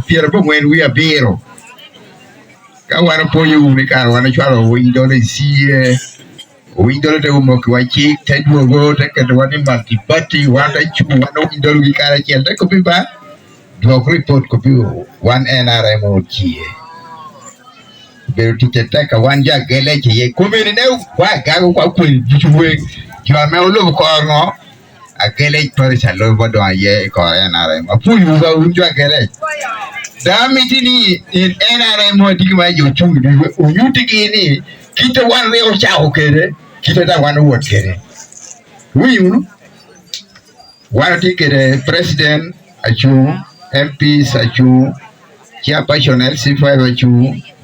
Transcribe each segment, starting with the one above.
piero po ngwen wi abiro ka wan po yu ni kar wan chwalo window le sie window te mo kwa chi te duogo te ka wan ni multi party wan ta chu wan window wi kar chel te ko bi ba dog report ko bi wan NRM chi pero titeta ka wan ja gele che ye komeni ne kwa ga kwa kun juwe jo me lo ko ngo a gele pare sa lo bodo ye ko NRM apu yu ga un ja gele da mitini in NRM mo digi ma jo chung ni o yu digi ni kita wan re o cha o kere kita da wan wo kere wi yu wan ti kere president achu MPs achu chairperson LC5 achu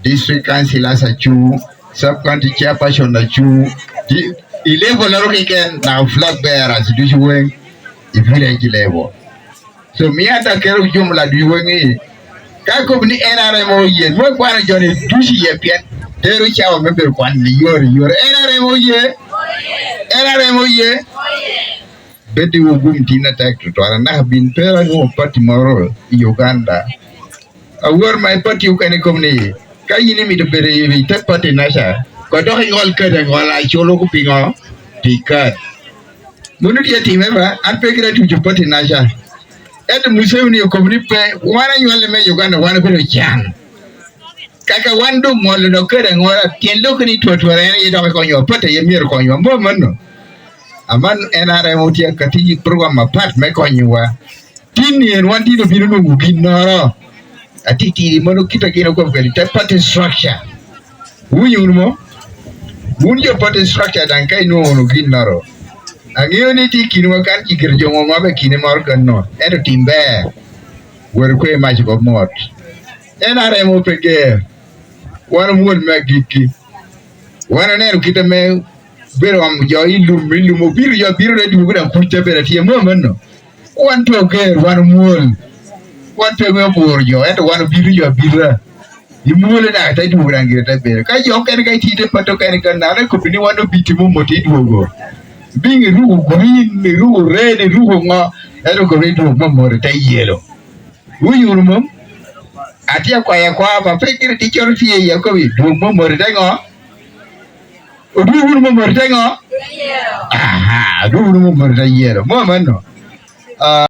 district councillors achu sub-county chairperson achu level level weekend now flag bearers do you wing village level so me ata kero jumla do you wing ka ko ni NRM ye mo kwa joni dushi ye pet teru chawo member kwan ni yor NRM ye bedi wo gum tina tak to na bin pera no party moro Uganda awar my party ukane komni kayini mi de bere yi te party nasha ko do ngol kede ngola cholo ku pingo pikat munu dia time ba an pe gira tu party nasha et musewni komni pe wana nyole me Uganda wana bero chan kaka wando ngol do kede ngola tiendo kini to re do ko yo party ye mier ko yo mo manno aman NRM utia katiji program apart me ko nywa tini en wandi no binu no ginoro atiti mono kita kino kwa kweli party structure mo unyo party structure dan kai no no ginoro agio ni ti kino kan ikir jongo mabe kine mar kan no edo timbe wer kwe match go mot NRM pege wan mul magiki wan ne kita me bero am jo ilu mo biru jo biru de du gudan putte bere tie mo manno wan to ke wan mul wan to me borjo edo wan biru jo birra imule na ta du gudan gire bere ka jo ken kai ti de pato ken kan na ko bini wan biti mo moti duogo bingi ru green ru red ru ngo edo ko red mo mo ta yelo uyur mom atia kwa ya kwa ba pekir ti chor tie ya ko bi du mo mo ta ngo Udu mo mo ta ngo aha du mo mo ta yelo mo manno